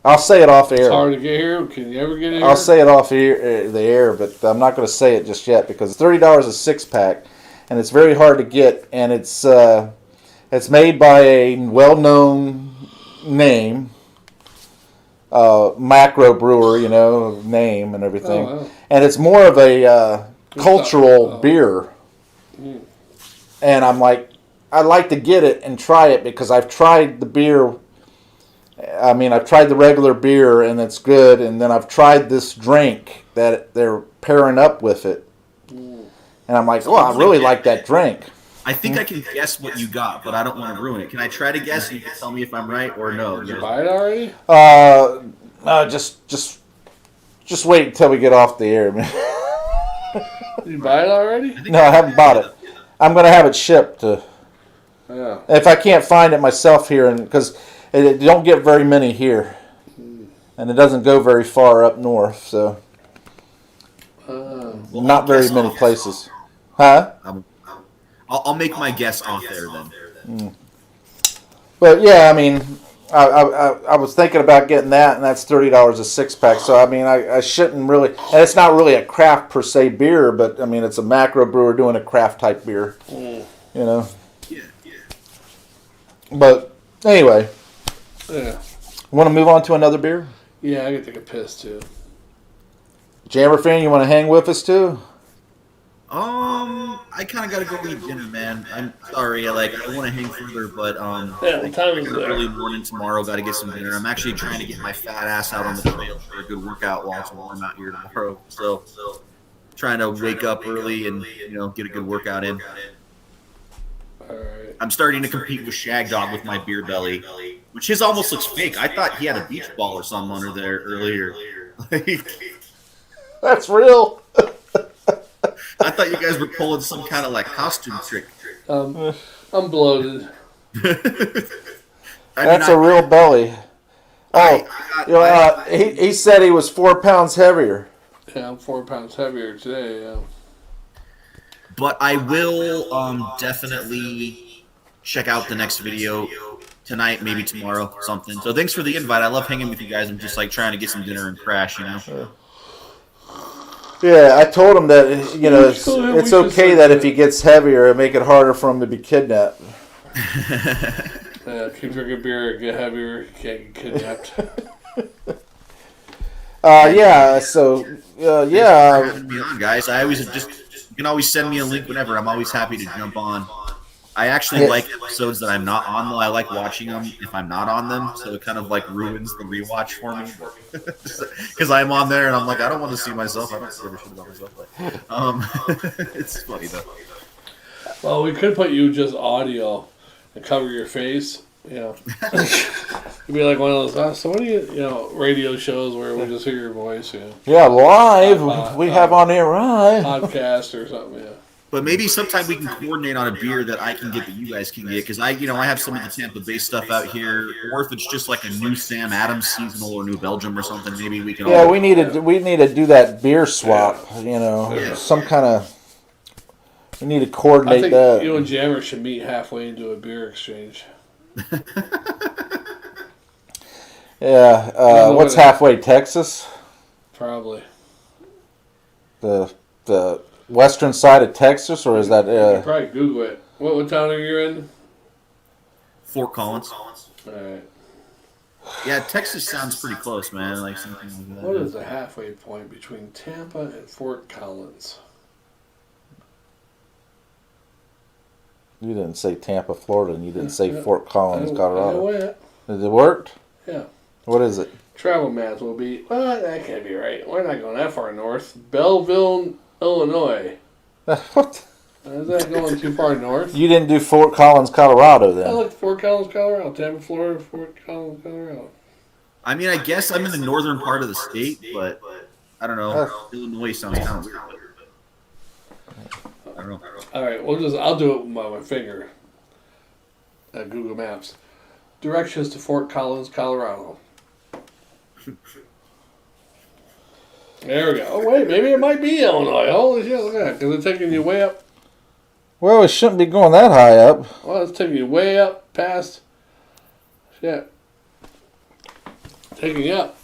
I'll say it off air. It's hard to get here. Can you ever get here? I'll say it off the air, but I'm not going to say it just yet because it's $30 a 6-pack, and it's very hard to get, and it's made by a well-known name, macro brewer, name and everything, and it's more of a cultural beer, and I'm like, I'd like to get it and try it because I've tried the beer. I mean, I've tried the regular beer and it's good, and then I've tried this drink that they're pairing up with it, and I'm like, oh, I really like that drink. I think I can guess what you got, but I don't want to ruin it. Can I try to guess and you can tell me if I'm right or no? Did you buy it already? Just wait until we get off the air, man. Did you buy it already? No, I haven't bought it. I'm going to have it shipped. Yeah. If I can't find it myself here, because you don't get very many here, and it doesn't go very far up north, so not very many places. Huh? I'll make my guess off there then. But yeah, I mean, I was thinking about getting that, and that's $30 a 6-pack. So I mean, I shouldn't really, and it's not really a craft per se beer, but I mean, it's a macro brewer doing a craft type beer, Yeah. But anyway, Yeah. Want to move on to another beer? Yeah, I could take a piss too. Jammer fan, you want to hang with us too? I kind of got to go eat dinner, man. I'm sorry, I want to hang further, but Yeah, the time is early there. morning tomorrow, got to get some dinner. I'm actually trying to get my fat ass out on the trail for a good workout while it's warm out here tomorrow. So, trying to wake up early and get a good workout in. All right. I'm starting to compete with Shagdog with my beer belly, which his almost looks fake. I thought he had a beach ball or something under there earlier. That's real. I thought you guys were pulling some kind of costume trick. I'm bloated. That's a real belly. He said he was 4 pounds heavier. Yeah, I'm 4 pounds heavier today. Yeah. But I will definitely check out the next video tonight, maybe tomorrow, something. So thanks for the invite. I love hanging with you guys. I'm just like trying to get some dinner and crash, you know. Yeah, I told him that it's okay that if he gets heavier, it make it harder for him to be kidnapped. Keep drinking beer, get heavier, can't get kidnapped. Having me on, guys. I always you can always send me a link whenever. I'm always happy to jump on. I actually like episodes that I'm not on, though. I like watching them if I'm not on them, so it kind of like ruins the rewatch for me. Because I'm on there and I'm like, I don't want to see myself. I don't give a shit about myself. It's funny though. Well, we could put you just audio and cover your face. You'd be like one of those. So what do you radio shows where we just hear your voice? Yeah, live. We have on air live podcast or something. Yeah. But maybe sometime we can coordinate on a beer that I can get that you guys can get, because I have some of the Tampa Bay stuff out here, or if it's just like a new Sam Adams seasonal or New Belgium or something, maybe we can. Yeah, we need to do that beer swap. Some kind of. We need to coordinate I think that. you and Jammer should meet halfway into a beer exchange. Yeah. What's halfway? Texas? Probably. The western side of Texas, or is that? You can probably Google it. What town are you in? Fort Collins. All right. Yeah, Texas sounds pretty close, man. Like something like that. What is the halfway point between Tampa and Fort Collins? You didn't say Tampa, Florida, and you didn't say Fort Collins, Colorado. It worked? Yeah. What is it? Travel math will be, that can't be right. We're not going that far north. Belleville, Illinois. What? Is that going too far north? You didn't do Fort Collins, Colorado, then? I looked Fort Collins, Colorado. Tampa, Florida, Fort Collins, Colorado. I mean, I guess I'm in the northern part of the state, but I don't know. Illinois sounds kind of weird. I don't know. All right, I'll do it by my finger. Google Maps. Directions to Fort Collins, Colorado. There we go. Oh, wait, maybe it might be Illinois. Holy shit, look at that. Because it's taking you way up. Well, it shouldn't be going that high up. Well, it's taking you way up past. Shit. Taking you up.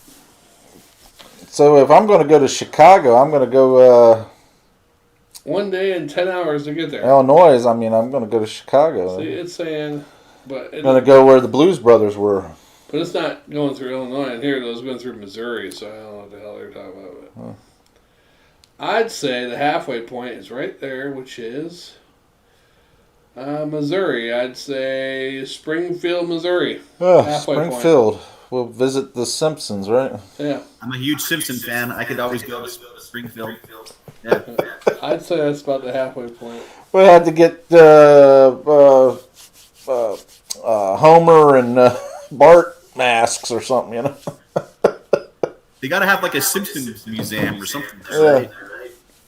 So if I'm going to go to Chicago, I'm going to go... 1 day and 10 hours to get there. Illinois, I'm going to go to Chicago. See, it's saying... I'm going to go where the Blues Brothers were. But it's not going through Illinois, and here it was going through Missouri, so I don't know what the hell they're talking about. But I'd say the halfway point is right there, which is Missouri. I'd say Springfield, Missouri. Springfield. Point. We'll visit the Simpsons, right? Yeah. I'm a huge Simpson fan. I could always go to Springfield. Yeah. I'd say that's about the halfway point. We had to get Homer and Bart masks or something, They got to have like a Simpsons museum or something. Right?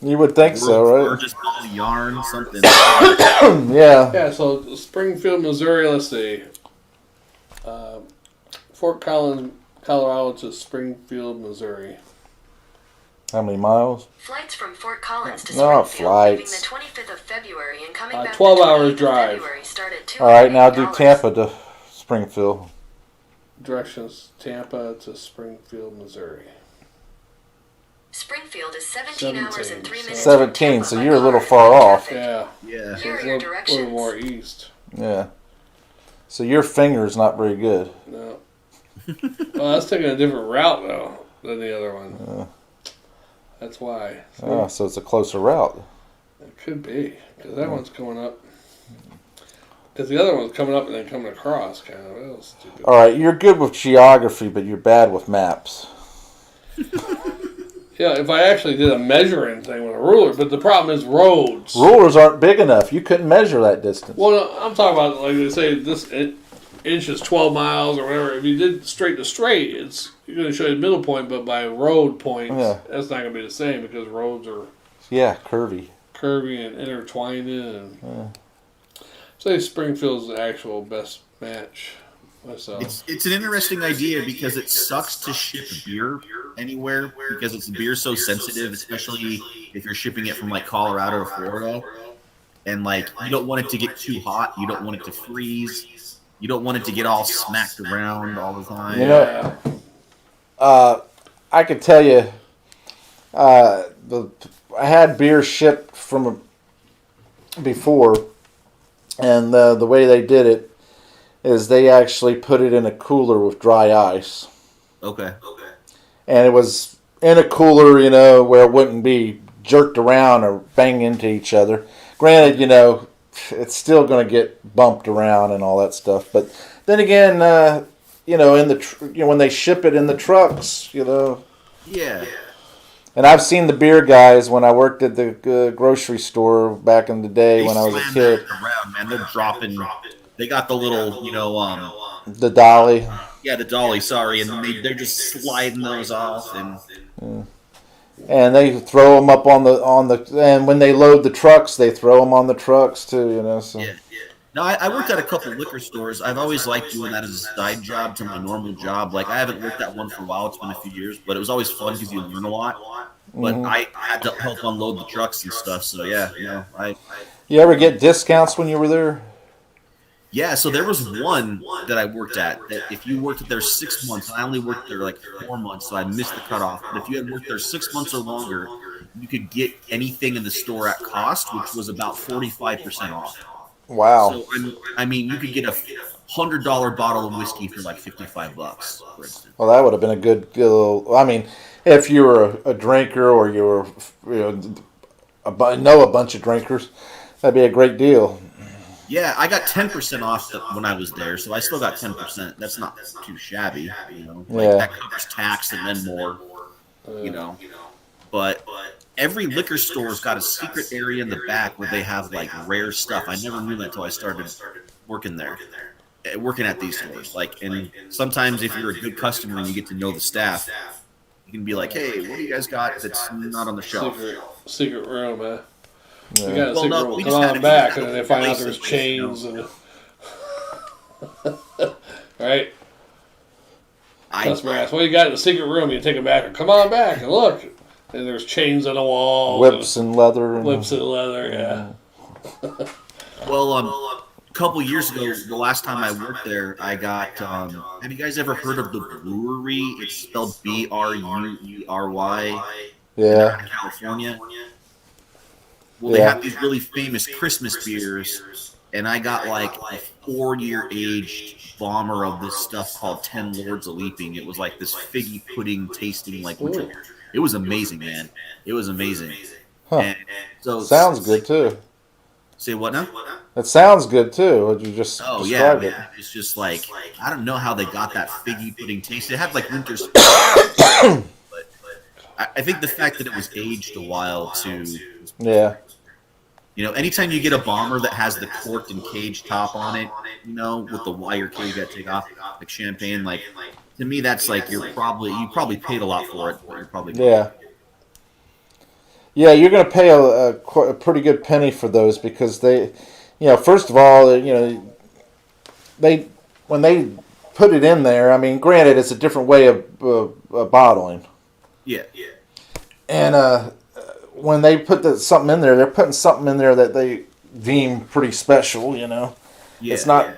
You would think so, right? Or just ball of yarn, something. Yeah. Yeah, so Springfield, Missouri, let's see. Fort Collins, Colorado to Springfield, Missouri. How many miles? Flights from Fort Collins to Springfield leaving the 25th of February and coming back 12 hours drive. start at All right, now do Tampa to Springfield. Directions Tampa to Springfield, Missouri. Springfield is 17 hours and 3 minutes. 17, so you're a little far off. Yeah. Yeah. So it's a little more east. Yeah. So your finger's not very good. No. Well, that's taking a different route, though, than the other one. That's why. So it's a closer route. It could be, because that one's coming up. Because the other one's coming up and then coming across, kind of. That was stupid. All right, you're good with geography, but you're bad with maps. Yeah, if I actually did a measuring thing with a ruler, but the problem is roads. Rulers aren't big enough. You couldn't measure that distance. Well, no, I'm talking about, like they say, this inch is 12 miles or whatever. If you did straight to straight, you're going to show you the middle point, but by road points, that's not going to be the same because roads are curvy and intertwining. And say Springfield's the actual best match. Myself. It's an interesting idea because it sucks to ship beer anywhere because beer's so sensitive, especially if you're shipping it from like Colorado or Florida. and like you don't want it to get too hot. You don't want it to freeze. You don't want it to get all smacked around all the time. You know, I could tell you, I had beer shipped from before, and the way they did it is they actually put it in a cooler with dry ice. Okay. And it was in a cooler, where it wouldn't be jerked around or bang into each other. Granted, it's still going to get bumped around and all that stuff. But then again, in the when they ship it in the trucks, Yeah. And I've seen the beer guys when I worked at the grocery store back in the day when I was a kid. Around, man. They're dropping. They got the little, the dolly. Yeah, the dolly. Sorry, and they're just sliding those off And they throw them up on the and when they load the trucks, they throw them on the trucks too. So. Yeah. No, I worked at a couple liquor stores. I've always liked doing that as a side job to my normal job. Like, I haven't worked at one for a while. It's been a few years, but it was always fun because you learn a lot. But I had to help unload the trucks and stuff. So yeah, You ever get discounts when you were there? Yeah, so there was one that I worked at that if you worked there 6 months, I only worked there like 4 months, so I missed the cutoff. But if you had worked there 6 months or longer, you could get anything in the store at cost, which was about 45% off. Wow. So I mean, you could get a $100 bottle of whiskey for like $55, for instance. Well, that would have been a good little. I mean, if you were a drinker or you were, know a bunch of drinkers, that'd be a great deal. Yeah, I got 10% off when I was there, so I still got 10%. That's not too shabby, That covers tax and then more, But every liquor store's got a secret area in the back where they have like rare stuff. I never knew that until I started working there, working at these stores. And sometimes if you're a good customer and you get to know the staff, you can be like, "Hey, what do you guys got that's not on the shelf?" Secret room, man. Yeah. We got a secret room. Come on back, and then they find out there's chains and right. Customer asks, "What do you got in the secret room?" You take it back and come on back and look. And there's chains on the wall. Whips and leather. Whips and leather, yeah. Well, a couple years ago, the last time I worked there, I got. Have you guys ever heard of the Brewery? It's spelled Bruery. Yeah. In California. Well, they have these really famous Christmas beers, and I got like a 4-year aged bomber of this stuff called 10 Lords of Leaping. It was like this figgy pudding tasting like winter beer. It was amazing, man. It was amazing. Huh. And so sounds good too. Say what now? It sounds good too. Would you just describe it? Man. It's just like I don't know how they got that figgy pudding taste. It had like winter, but I think the fact that it was aged a while too. Yeah. Anytime you get a bomber that has the corked and cage top on it, with the wire cage you got to take off, like champagne, like to me that's like you probably paid a lot for it, but you're probably Yeah, you're going to pay a pretty good penny for those because they, first of all, they when they put it in there. I mean, granted, it's a different way of bottling. Yeah. And when they put something in there, they're putting something in there that they deem pretty special. Yeah, it's not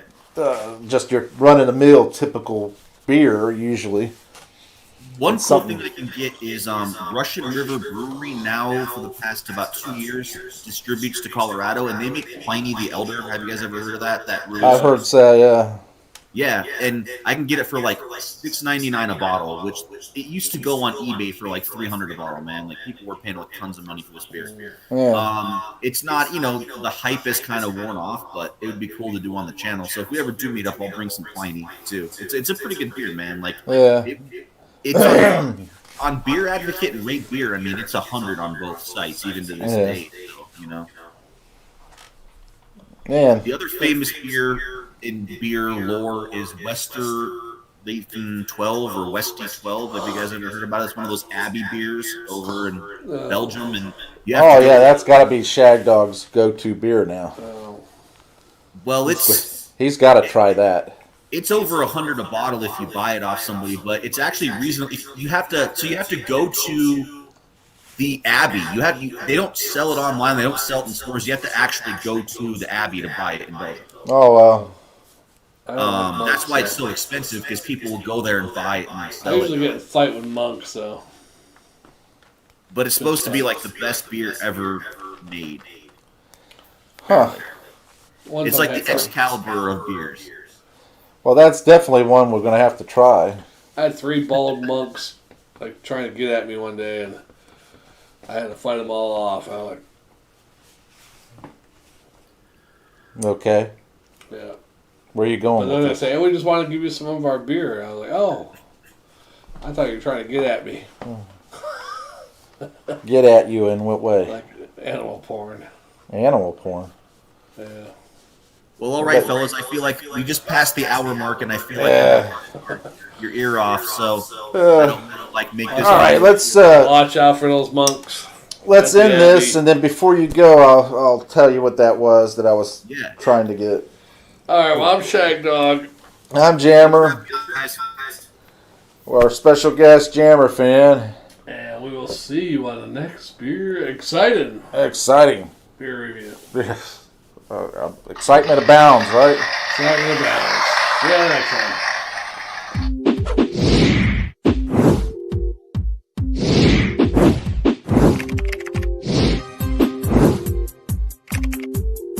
just your run-of-the-mill typical beer usually. One cool thing I can get is Russian River Brewery now for the past about 2 years distributes to Colorado, and they make Pliny the Elder. Have you guys ever heard of that? I've heard so, yeah. Yeah, and I can get it for like $6.99 a bottle, which it used to go on eBay for like $300 a bottle, man. Like people were paying like tons of money for this beer. Yeah. It's not, the hype is kind of worn off, but it would be cool to do on the channel. So if we ever do meet up, I'll bring some Pliny too. It's a pretty good beer, man. Like it's on Beer Advocate and Rate Beer. I mean, it's 100 on both sites, even to this day. So, Man. The other famous beer in beer lore is Westerleven 12 or Westy 12. Have you guys ever heard about it? It's one of those Abbey beers over in Belgium. And that's got to be Shagdog's go-to beer now. Well, he's got to try that. It's over $100 a bottle if you buy it off somebody, but it's actually reasonable. You have to go to the Abbey. They don't sell it online. They don't sell it in stores. You have to actually go to the Abbey to buy it in Belgium. Oh, wow. That's why it's so expensive, because people will go there and buy it and I sell usually it. get in a fight with monks, though. But it's supposed to be like the best beer ever made. Huh. It's like the Excalibur of beers. Well, that's definitely one we're going to have to try. I had 3 bald monks like trying to get at me one day, and I had to fight them all off. I was like, Okay. yeah. Where are you going But then with they it? say, "Oh, we just want to give you some of our beer." I was like, "Oh, I thought you were trying to get at me, Get at you in what way? like animal porn." Animal porn. Yeah. Well, all right, fellas. I feel like we just passed the hour mark, and I feel like Yeah. your ear off. So I Uh, don't want to like make this. all right, let's Watch out for those monks. end Yeah, this, and then before you go, I'll tell you what that was that I was Yeah. trying to get. All right. Well, I'm Shagdog. I'm Jammer, Guys, our special guest Jammer fan. And we will see you on the next beer. Exciting Exciting. beer review. Excitement abounds, right? Exciting about. Yeah, next time.